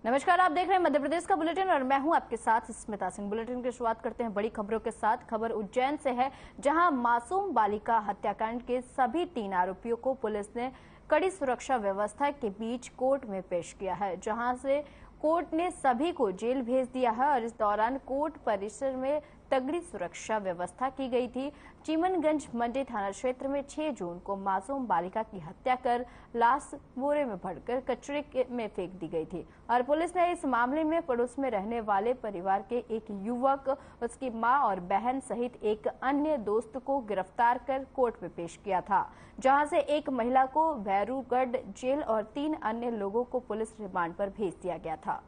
नमस्कार, आप देख रहे हैं मध्य प्रदेश का बुलेटिन और मैं हूं आपके साथ स्मिता सिंह। बुलेटिन की शुरुआत करते हैं बड़ी खबरों के साथ। खबर उज्जैन से है, जहां मासूम बालिका हत्याकांड के सभी 3 आरोपियों को पुलिस ने कड़ी सुरक्षा व्यवस्था के बीच कोर्ट में पेश किया है, जहां से कोर्ट ने सभी को जेल भेज दिया है और इस दौरान कोर्ट परिसर में तगड़ी सुरक्षा व्यवस्था की गई थी। चीमनगंज मंडी थाना क्षेत्र में 6 जून को मासूम बालिका की हत्या कर लाश बोरे में भरकर कचरे में फेंक दी गई थी और पुलिस ने इस मामले में पड़ोस में रहने वाले परिवार के एक युवक, उसकी मां और बहन सहित एक अन्य दोस्त को गिरफ्तार कर कोर्ट में पेश किया था, जहां से एक महिला को भैरूगढ़ जेल और 3 अन्य लोगों को पुलिस रिमांड पर भेज दिया गया था।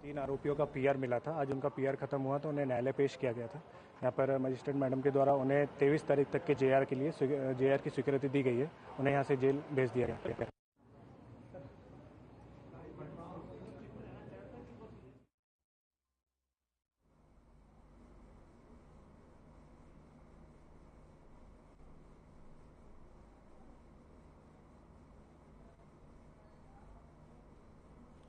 तीन आरोपियों का पीआर मिला था। आज उनका पीआर खत्म हुआ तो उन्हें न्यायालय पेश किया गया था। यहाँ पर मजिस्ट्रेट मैडम के द्वारा उन्हें 23 तारीख तक के जेआर के लिए जेआर की स्वीकृति दी गई है। उन्हें यहाँ से जेल भेज दिया गया।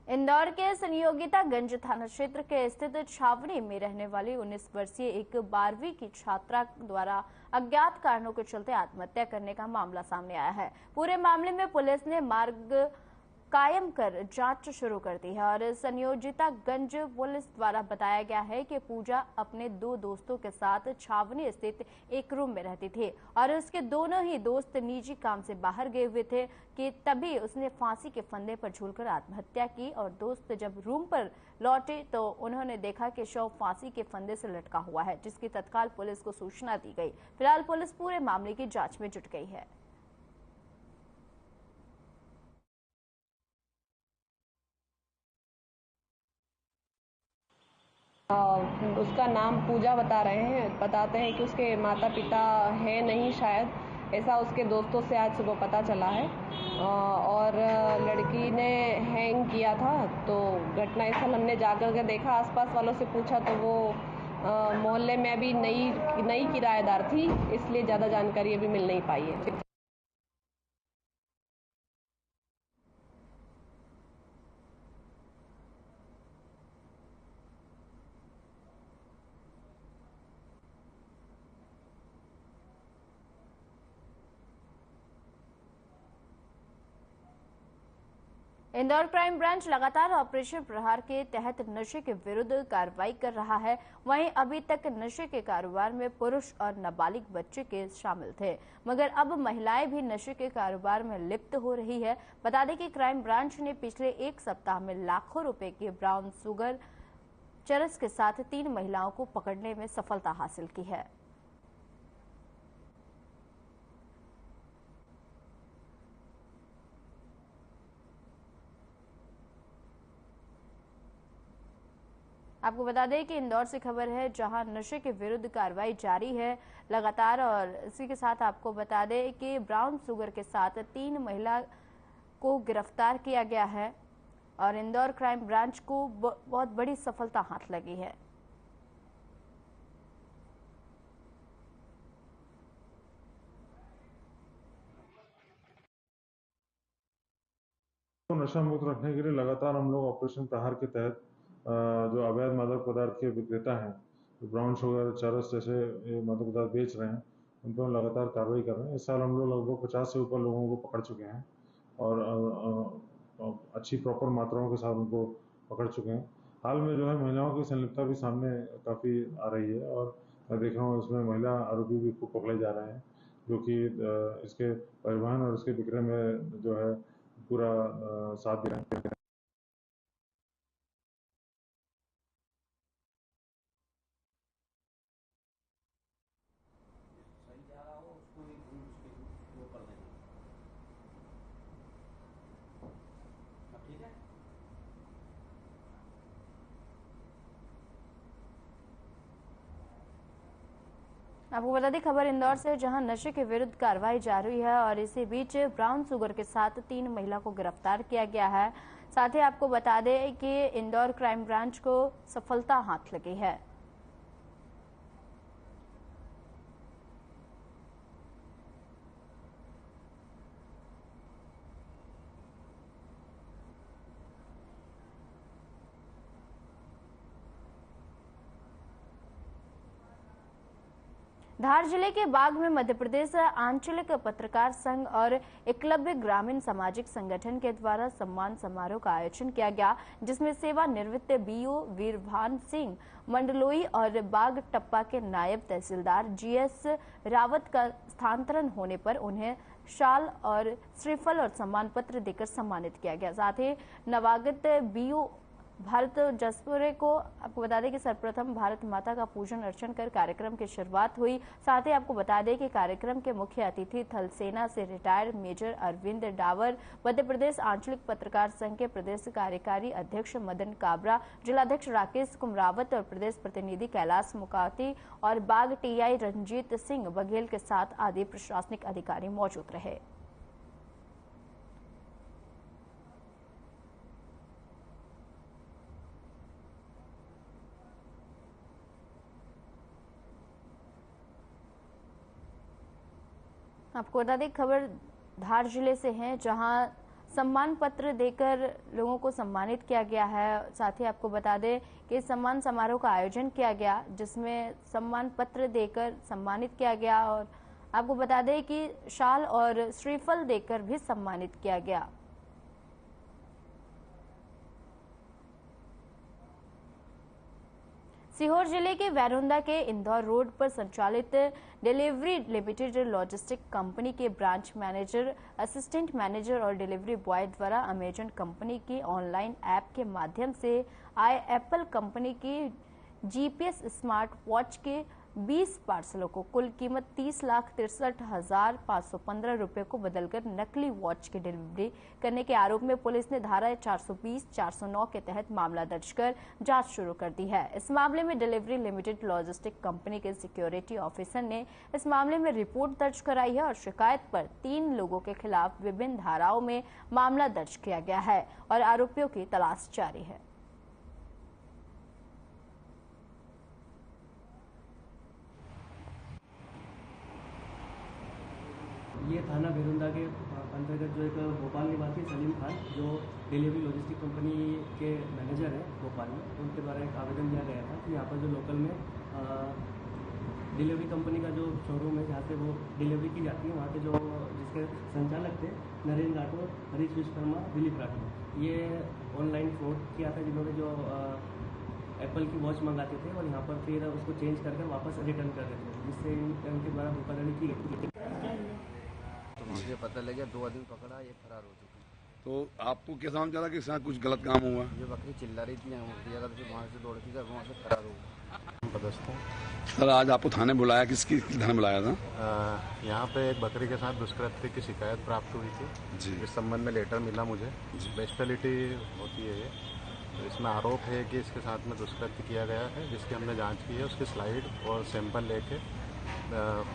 इंदौर के संयोगितागंज थाना क्षेत्र के स्थित छावनी में रहने वाली 19 वर्षीय एक 12वीं की छात्रा द्वारा अज्ञात कारणों के चलते आत्महत्या करने का मामला सामने आया है। पूरे मामले में पुलिस ने मार्ग कायम कर जांच शुरू कर दी है और संयोजितागंज पुलिस द्वारा बताया गया है कि पूजा अपने 2 दोस्तों के साथ छावनी स्थित एक रूम में रहती थी और उसके दोनों ही दोस्त निजी काम से बाहर गए हुए थे कि तभी उसने फांसी के फंदे पर झूलकर आत्महत्या की और दोस्त जब रूम पर लौटे तो उन्होंने देखा कि शव फांसी के फंदे से लटका हुआ है, जिसकी तत्काल पुलिस को सूचना दी गई। फिलहाल पुलिस पूरे मामले की जांच में जुट गई है। उसका नाम पूजा बताते हैं कि उसके माता पिता हैं नहीं शायद, ऐसा उसके दोस्तों से आज सुबह पता चला है। और लड़की ने हैंग किया था, तो घटनास्थल हमने जाकर के देखा, आसपास वालों से पूछा तो वो मोहल्ले में अभी नई किराएदार थी, इसलिए ज़्यादा जानकारी अभी मिल नहीं पाई है। इंदौर क्राइम ब्रांच लगातार ऑपरेशन प्रहार के तहत नशे के विरुद्ध कार्रवाई कर रहा है। वहीं अभी तक नशे के कारोबार में पुरुष और नाबालिग बच्चे के शामिल थे, मगर अब महिलाएं भी नशे के कारोबार में लिप्त हो रही है। बता दें कि क्राइम ब्रांच ने पिछले 1 सप्ताह में लाखों रुपए के ब्राउन शुगर चरस के साथ 3 महिलाओं को पकड़ने में सफलता हासिल की है। आपको बता दें कि इंदौर से खबर है, जहां नशे के विरुद्ध कार्रवाई जारी है लगातार, और इसी के साथ आपको बता दें कि ब्राउन शुगर के साथ 3 महिला को गिरफ्तार किया गया है और इंदौर क्राइम ब्रांच को बहुत बड़ी सफलता हाथ लगी है। तो नशा मुक्त रखने के लिए लगातार हम लोग ऑपरेशन प्रहार के तहत जो अवैध मादक पदार्थ के विक्रेता हैं, जो ब्राउन शुगर, चरस जैसे मादक पदार्थ बेच रहे हैं, उन पर लगातार कार्रवाई कर रहे हैं। इस साल हम लोग लगभग 50 से ऊपर लोगों को पकड़ चुके हैं और अच्छी प्रॉपर मात्राओं के साथ उनको पकड़ चुके हैं। हाल में जो है महिलाओं की संलिप्तता भी सामने काफ़ी आ रही है और मैं देख रहा हूँ इसमें महिला आरोपी भी खूब पकड़े जा रहे हैं, जो कि इसके परिवहन और इसके विक्रय में जो है पूरा साथ दे रहे हैं। आपको बता दें खबर इंदौर से, जहां नशे के विरुद्ध कार्रवाई जारी है और इसी बीच ब्राउन शुगर के साथ 3 महिला को गिरफ्तार किया गया है। साथ ही आपको बता दें कि इंदौर क्राइम ब्रांच को सफलता हाथ लगी है। धार जिले के बाग में मध्य प्रदेश आंचलिक पत्रकार संघ और एकलव्य ग्रामीण सामाजिक संगठन के द्वारा सम्मान समारोह का आयोजन किया गया, जिसमें सेवानिवृत्त बीओ वीरभान सिंह मंडलोई और बाग टप्पा के नायब तहसीलदार जीएस रावत का स्थानांतरण होने पर उन्हें शाल और श्रीफल और सम्मान पत्र देकर सम्मानित किया गया। साथ ही नवागत बीओ भारत जसपुरे को आपको बता दें कि सर्वप्रथम भारत माता का पूजन अर्चन कर कार्यक्रम की शुरुआत हुई। साथ ही आपको बता दें कि कार्यक्रम के मुख्य अतिथि थल सेना से रिटायर्ड मेजर अरविंद डावर, मध्य प्रदेश आंचलिक पत्रकार संघ के प्रदेश कार्यकारी अध्यक्ष मदन काबरा, जिलाध्यक्ष राकेश कुमरावत और प्रदेश प्रतिनिधि कैलाश मुकाती और बाग टीआई रंजीत सिंह बघेल के साथ आदि प्रशासनिक अधिकारी मौजूद रहे। आपको बता दें खबर धार जिले से है, जहां सम्मान पत्र देकर लोगों को सम्मानित किया गया है। साथ ही आपको बता दें कि सम्मान समारोह का आयोजन किया गया, जिसमें सम्मान पत्र देकर सम्मानित किया गया और आपको बता दें कि शाल और श्रीफल देकर भी सम्मानित किया गया। सीहोर जिले के वैरुंदा के इंदौर रोड पर संचालित डिलीवरी लिमिटेड लॉजिस्टिक कंपनी के ब्रांच मैनेजर, असिस्टेंट मैनेजर और डिलीवरी बॉय द्वारा अमेजन कंपनी की ऑनलाइन ऐप के माध्यम से आए एप्पल कंपनी की जीपीएस स्मार्ट वॉच के 20 पार्सलों को कुल कीमत 30,63,515 रुपए को बदलकर नकली वॉच की डिलीवरी करने के आरोप में पुलिस ने धारा 420, 409 के तहत मामला दर्ज कर जांच शुरू कर दी है। इस मामले में डिलीवरी लिमिटेड लॉजिस्टिक कंपनी के सिक्योरिटी ऑफिसर ने इस मामले में रिपोर्ट दर्ज कराई है और शिकायत पर 3 लोगों के खिलाफ विभिन्न धाराओं में मामला दर्ज किया गया है और आरोपियों की तलाश जारी है। ये थाना भेरुंदा के अंतर्गत जो एक भोपाल निवासी सलीम खान, जो डिलीवरी लॉजिस्टिक कंपनी के मैनेजर हैं भोपाल में, उनके द्वारा एक आवेदन दिया गया था कि यहाँ पर जो लोकल में डिलीवरी कंपनी का जो शोरूम है, जहाँ से वो डिलीवरी की जाती है, वहाँ के जो जिसके संचालक थे नरेंद्र राठौर, हरीश विश्वकर्मा, दिलीप राठौर, ये ऑनलाइन फ्रॉड किया था, जिन्होंने जो एप्पल की वॉच मंगाते थे और यहाँ पर फिर उसको चेंज करके वापस रिटर्न कर देते थे, जिससे उनके द्वारा धोखाधड़ी की गई। मुझे पता लगा 2 आदमी पकड़ा, एक फरार हो चुके। तो आपको क्या समझ चला कि साथ कुछ गलत काम हुआ? जो बकरी चिल्ला रही थी वहाँ से दौड़ थी, वहाँ से फरार हो गया। सर, आज आपको थाने बुलाया, किसकी थाने बुलाया था? यहाँ पे एक बकरी के साथ दुष्कृत्य की शिकायत प्राप्त हुई थी जी। इस संबंध में लेटर मिला मुझे। बेस्टलिटी होती है ये, तो इसमें आरोप है कि इसके साथ में दुष्कृत्य किया गया है, जिसकी हमने जांच की है। उसकी स्लाइड और सैंपल लेके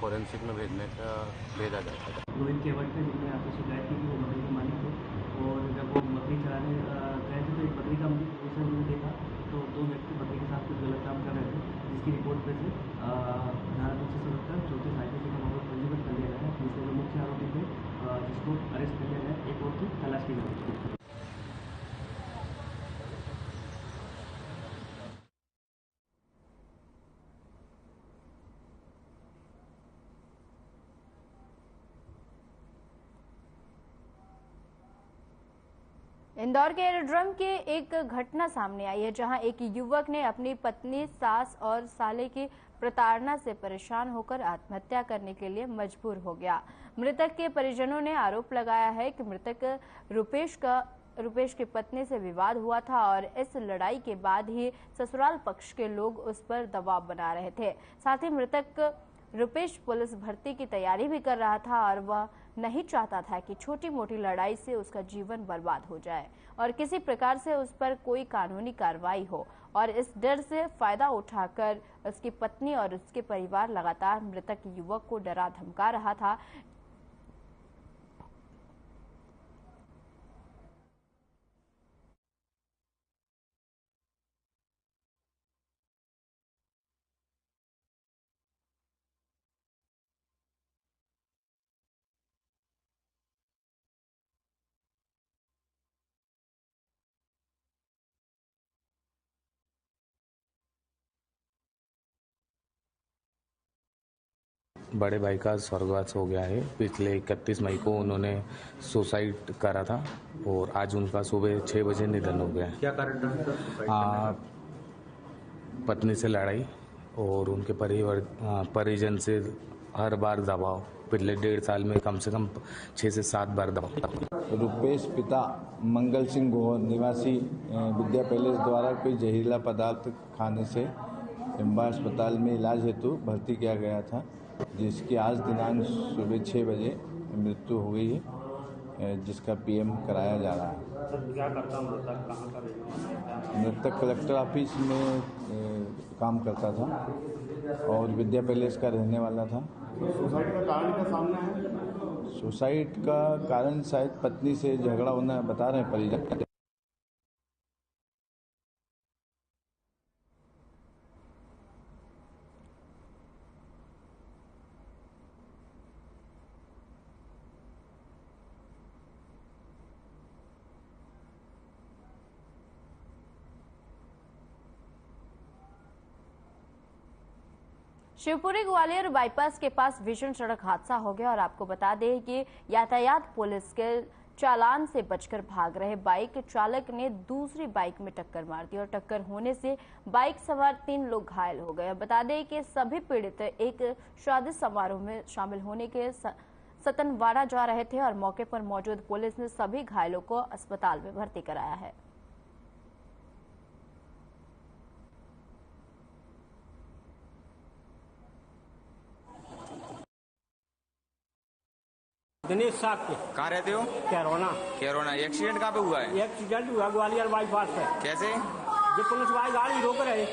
फोरेंसिक में भेजा जाता है। रोहित केवट थे, जिनने आपको शिकायत की वो बकरी के मालिक थे, और जब वो बकरी चराने गए थे तो एक बकरी का उसने देखा तो 2 व्यक्ति बकरी के साथ कुछ गलत काम कर रहे थे, जिसकी रिपोर्ट पे से धारा 277 34 IPC का मामला पंजीबद्ध कर लिया गया है, जिससे जो मुख्य आरोपी थे जिसको अरेस्ट कर लिया गया, एक और की तलाश की जाती है। इंदौर के एरोड्रम के एक घटना सामने आई है, जहां एक युवक ने अपनी पत्नी, सास और साले की प्रताड़ना से परेशान होकर आत्महत्या करने के लिए मजबूर हो गया। मृतक के परिजनों ने आरोप लगाया है कि मृतक रुपेश की पत्नी से विवाद हुआ था और इस लड़ाई के बाद ही ससुराल पक्ष के लोग उस पर दबाव बना रहे थे। साथ ही मृतक रुपेश पुलिस भर्ती की तैयारी भी कर रहा था और वह नहीं चाहता था कि छोटी मोटी लड़ाई से उसका जीवन बर्बाद हो जाए और किसी प्रकार से उस पर कोई कानूनी कार्रवाई हो, और इस डर से फायदा उठाकर उसकी पत्नी और उसके परिवार लगातार मृतक युवक को डरा धमका रहा था। बड़े भाई का स्वर्गवास हो गया है। पिछले 31 मई को उन्होंने सुसाइड करा था और आज उनका सुबह 6 बजे निधन हो गया है। क्या कारण था सुसाइड? पत्नी से लड़ाई और उनके परिजन से हर बार दबाव। पिछले 1.5 साल में कम से कम 6 से 7 बार दबाव। रुपेश पिता मंगल सिंह गोहर निवासी विद्या पैलेस द्वारा कोई जहरीला पदार्थ खाने से चंबा अस्पताल में इलाज हेतु भर्ती किया गया था, जिसकी आज दिनांक सुबह 6 बजे मृत्यु हो गई है, जिसका पीएम कराया जा रहा है। क्या करता मृतक, कहाँ का? मृतक कलेक्टर ऑफिस में काम करता था और विद्या पैलेस का रहने वाला था। सुसाइड का कारण क्या सामने है? सुसाइड का कारण शायद पत्नी से झगड़ा होना बता रहे हैं परिजन। शिवपुरी ग्वालियर बाईपास के पास भीषण सड़क हादसा हो गया और आपको बता दें कि यातायात पुलिस के चालान से बचकर भाग रहे बाइक चालक ने दूसरी बाइक में टक्कर मार दी और टक्कर होने से बाइक सवार 3 लोग घायल हो गए। बता दें कि सभी पीड़ित एक शादी समारोह में शामिल होने के सतनवाड़ा जा रहे थे और मौके पर मौजूद पुलिस ने सभी घायलों को अस्पताल में भर्ती कराया है। दिनेश साहब के। कहाँ रहते हो? कैरोना। एक्सीडेंट कहाँ पे हुआ है? एक्सीडेंट हुआ ग्वालियर बाईपास पे। कैसे? जो पुलिस वाली गाड़ी रोक रहे,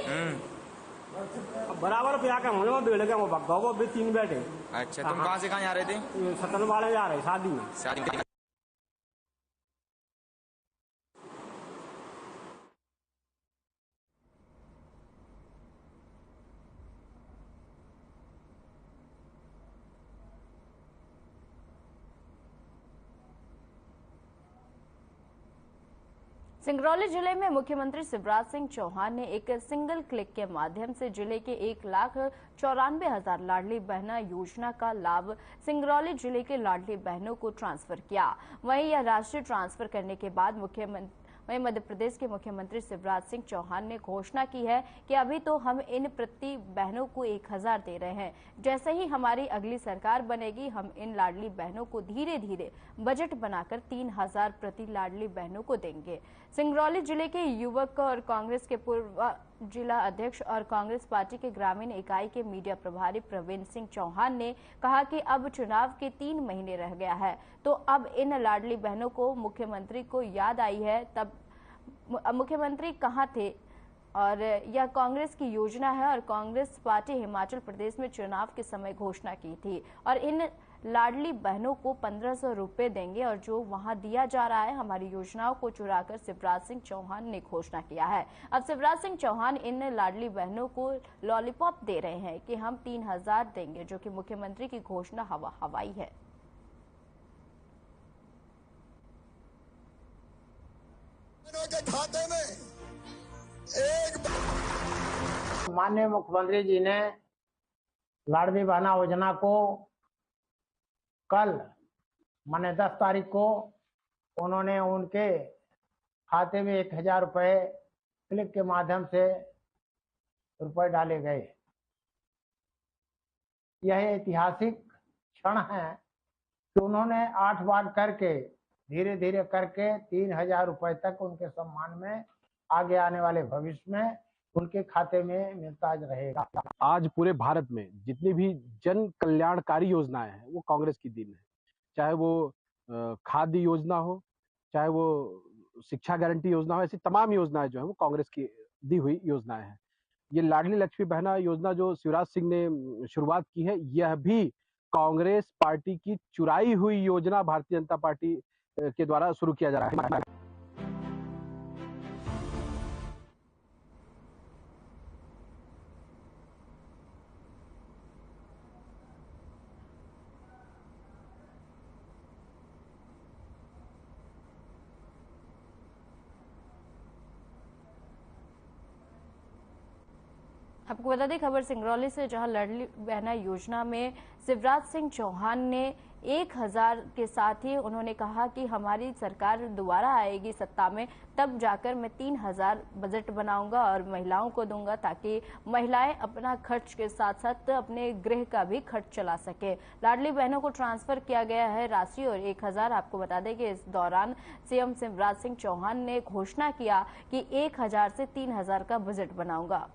बराबर पे आकर हम लोग लगे, वो भगो भी 3 बैठे। अच्छा, तुम कहाँ से कहाँ जा रहे थे? सतनवाड़ा जा रहे शादी में। सिंगरौली जिले में मुख्यमंत्री शिवराज सिंह चौहान ने एक सिंगल क्लिक के माध्यम से जिले के 1,94,000 लाडली बहना योजना का लाभ सिंगरौली जिले के लाडली बहनों को ट्रांसफर किया। वहीं यह राशि ट्रांसफर करने के बाद मध्य प्रदेश के मुख्यमंत्री शिवराज सिंह चौहान ने घोषणा की है कि अभी तो हम इन प्रति बहनों को 1,000 दे रहे हैं। जैसे ही हमारी अगली सरकार बनेगी, हम इन लाडली बहनों को धीरे धीरे बजट बनाकर 3,000 प्रति लाडली बहनों को देंगे। सिंगरौली जिले के युवक और कांग्रेस के पूर्व जिला अध्यक्ष और कांग्रेस पार्टी के ग्रामीण इकाई के मीडिया प्रभारी प्रवीण सिंह चौहान ने कहा कि अब चुनाव के 3 महीने रह गया है, तो अब इन लाडली बहनों को मुख्यमंत्री को याद आई है। तब मुख्यमंत्री कहां थे और यह कांग्रेस की योजना है और कांग्रेस पार्टी हिमाचल प्रदेश में चुनाव के समय घोषणा की थी और इन लाडली बहनों को 1,500 रुपए देंगे और जो वहां दिया जा रहा है, हमारी योजनाओं को चुराकर शिवराज सिंह चौहान ने घोषणा किया है। अब शिवराज सिंह चौहान इन लाडली बहनों को लॉलीपॉप दे रहे हैं कि हम 3,000 देंगे, जो कि मुख्यमंत्री की घोषणा हवाई है। के खाते में माननीय मुख्यमंत्री जी ने लाडली बहना योजना को कल माने 10 तारीख को उन्होंने उनके खाते में 1,000 रुपए क्लिक के माध्यम से रुपए डाले गए। यह ऐतिहासिक क्षण है कि उन्होंने 8 बार करके धीरे धीरे करके 3,000 रुपए तक उनके सम्मान में आगे आने वाले भविष्य में उनके खाते में मिलता रहेगा। आज पूरे भारत में जितनी भी जन कल्याणकारी योजनाएं हैं वो कांग्रेस की देन है। चाहे वो खाद्य योजना हो, चाहे वो शिक्षा गारंटी योजना हो, ऐसी तमाम योजनाएं जो है वो कांग्रेस की दी हुई योजनाएं हैं। ये लाडली लक्ष्मी बहना योजना जो शिवराज सिंह ने शुरुआत की है, यह भी कांग्रेस पार्टी की चुराई हुई योजना भारतीय जनता पार्टी के द्वारा शुरू किया जा रहा है। आपको बता दें खबर सिंगरौली से, जहां लाडली बहना योजना में शिवराज सिंह चौहान ने 1000 के साथ ही उन्होंने कहा कि हमारी सरकार दोबारा आएगी सत्ता में, तब जाकर मैं 3000 बजट बनाऊंगा और महिलाओं को दूंगा, ताकि महिलाएं अपना खर्च के साथ साथ अपने गृह का भी खर्च चला सके। लाडली बहनों को ट्रांसफर किया गया है राशि और 1000। आपको बता दें कि इस दौरान सीएम शिवराज सिंह चौहान ने घोषणा किया कि 1000 से 3000 का बजट बनाऊंगा।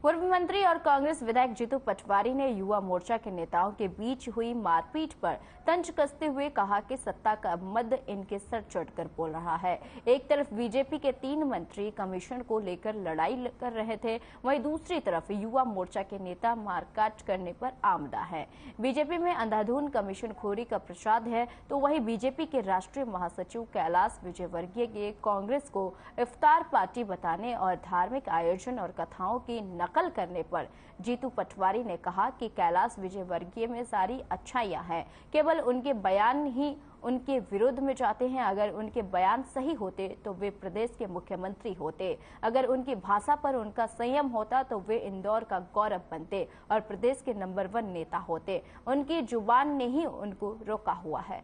पूर्व मंत्री और कांग्रेस विधायक जीतू पटवारी ने युवा मोर्चा के नेताओं के बीच हुई मारपीट पर तंज कसते हुए कहा कि सत्ता का मद इनके सर चढ़कर बोल रहा है। एक तरफ बीजेपी के 3 मंत्री कमीशन को लेकर लड़ाई कर रहे थे, वहीं दूसरी तरफ युवा मोर्चा के नेता मारकाट करने पर आमदा है। बीजेपी में अंधाधुन कमीशनखोरी का प्रसाद है, तो वहीं बीजेपी के राष्ट्रीय महासचिव कैलाश विजयवर्गीय के कांग्रेस को इफ्तार पार्टी बताने और धार्मिक आयोजन और कथाओं की नकल करने पर जीतू पटवारी ने कहा कि कैलाश विजयवर्गीय में सारी अच्छाइयां हैं, केवल उनके बयान ही उनके विरोध में जाते हैं। अगर उनके बयान सही होते तो वे प्रदेश के मुख्यमंत्री होते, अगर उनकी भाषा पर उनका संयम होता तो वे इंदौर का गौरव बनते और प्रदेश के नंबर 1 नेता होते। उनकी जुबान ने ही उनको रोका हुआ है।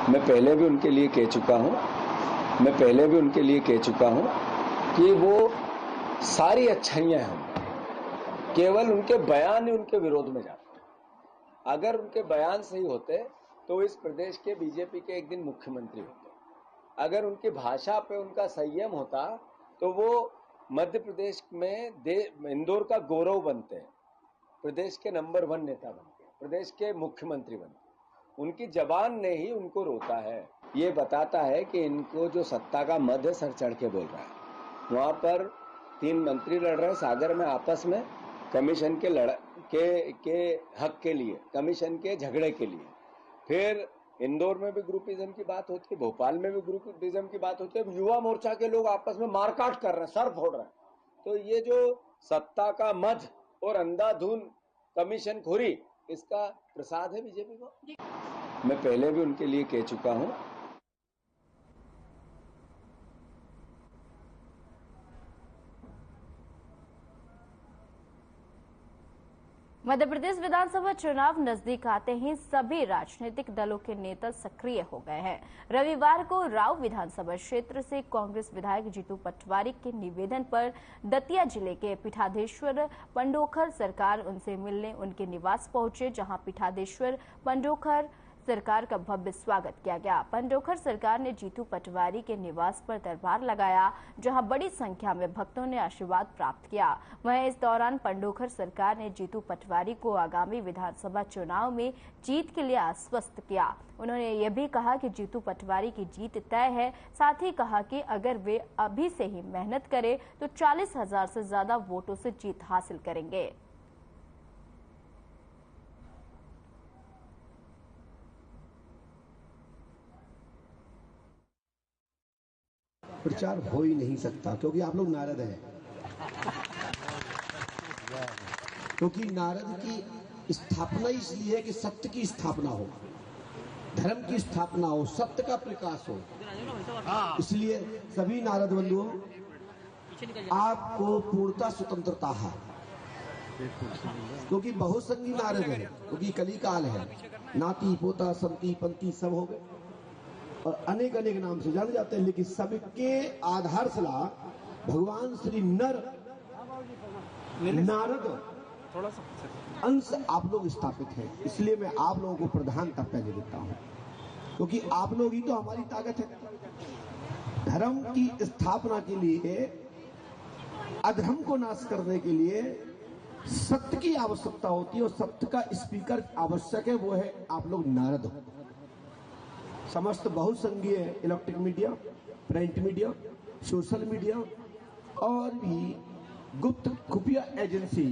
मैं पहले भी उनके लिए कह चुका हूं कि वो सारी अच्छाइयां हैं, केवल उनके बयान ही उनके विरोध में जाते हैं। अगर उनके बयान सही होते तो इस प्रदेश के बीजेपी के एक दिन मुख्यमंत्री होते। अगर उनकी भाषा पे उनका संयम होता तो वो मध्य प्रदेश में इंदौर का गौरव बनते हैं, प्रदेश के नंबर 1 नेता बनते, प्रदेश के मुख्यमंत्री बनते। उनकी जबान ने ही उनको रोका है। ये बताता है कि इनको जो सत्ता का मद है सर चढ़ के बोल रहा है। वहां पर 3 मंत्री लड़ रहे हैं सागर में आपस में कमीशन के हक के लिए, कमीशन के झगड़े के लिए। फिर इंदौर में भी ग्रुपिज्म की बात होती है, भोपाल में भी ग्रुपिज्म की बात होती है। युवा मोर्चा के लोग आपस में मारकाट कर रहे हैं, सर फोड़ रहे हैं। तो ये जो सत्ता का मद और अंधाधुन कमीशन खोरी, इसका प्रसाद है बीजेपी को। मैं पहले भी उनके लिए कह चुका हूं। मध्य प्रदेश विधानसभा चुनाव नजदीक आते ही सभी राजनीतिक दलों के नेता सक्रिय हो गए हैं। रविवार को राव विधानसभा क्षेत्र से कांग्रेस विधायक जीतू पटवारी के निवेदन पर दतिया जिले के पीठाधीश्वर पंडोखर सरकार उनसे मिलने उनके निवास पहुंचे, जहां पीठाधीश्वर पंडोखर सरकार का भव्य स्वागत किया गया। पंडोखर सरकार ने जीतू पटवारी के निवास पर दरबार लगाया, जहां बड़ी संख्या में भक्तों ने आशीर्वाद प्राप्त किया। वहीं इस दौरान पंडोखर सरकार ने जीतू पटवारी को आगामी विधानसभा चुनाव में जीत के लिए आश्वस्त किया। उन्होंने यह भी कहा कि जीतू पटवारी की जीत तय है। साथ ही कहा कि अगर वे अभी से ही मेहनत करें तो 40,000 से ज्यादा वोटों से जीत हासिल करेंगे। प्रचार हो ही नहीं सकता, क्योंकि आप लोग नारद हैं। क्योंकि नारद की स्थापना इसलिए है कि सत्य की स्थापना हो, धर्म की स्थापना हो, सत्य का प्रकाश हो। इसलिए सभी नारद बंधुओं, आपको पूर्णता स्वतंत्रता है, क्योंकि बहुसंगी नारद है, क्योंकि कली काल है। नाती पोता संती पंती सब हो गए और अनेक अनेक नाम से जाने जाते हैं, लेकिन सबके आधारशिला भगवान श्री नारद अंश आप लोग स्थापित हैं। इसलिए मैं आप लोगों को प्रधानता पहले देता हूं, क्योंकि आप लोग ही तो हमारी ताकत है। धर्म की स्थापना के लिए, अधर्म को नाश करने के लिए सत्य की आवश्यकता होती है और सत्य का स्पीकर आवश्यक है, वो है आप लोग नारद हो। समस्त बहुसंघीय electric media, print media, social media और भी गुप्त खुफिया एजेंसी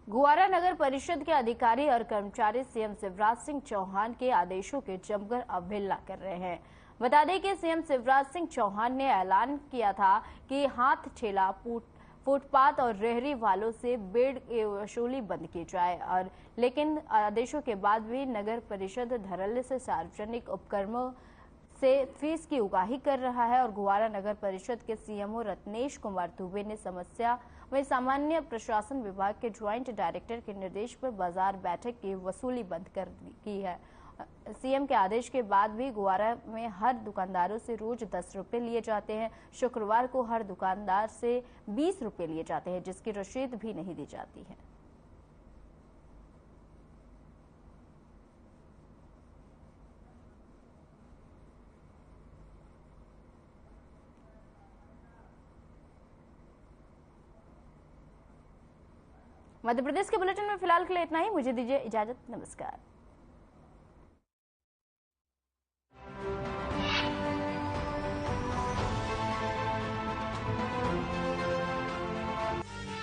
गुवारा नगर परिषद के अधिकारी और कर्मचारी सीएम शिवराज सिंह चौहान के आदेशों की जमकर अवहेलना कर रहे हैं। बता दें कि सीएम शिवराज सिंह चौहान ने ऐलान किया था कि हाथ ठेला, फुटपाथ और रेहड़ी वालों से बेड की वसूली बंद की जाए, और लेकिन आदेशों के बाद भी नगर परिषद धड़ल्ले से सार्वजनिक उपक्रमों से फीस की उगाही कर रहा है। और गुवारा नगर परिषद के सीएमओ रत्नेश कुमार दुबे ने समस्या वहीं सामान्य प्रशासन विभाग के ज्वाइंट डायरेक्टर के निर्देश पर बाजार बैठक की वसूली बंद कर की है। सीएम के आदेश के बाद भी गुवारा में हर दुकानदारों से रोज 10 रुपए लिए जाते हैं। शुक्रवार को हर दुकानदार से 20 रुपए लिए जाते हैं, जिसकी रसीद भी नहीं दी जाती है। मध्य प्रदेश के बुलेटिन में फिलहाल के लिए इतना ही। मुझे दीजिए इजाजत। नमस्कार।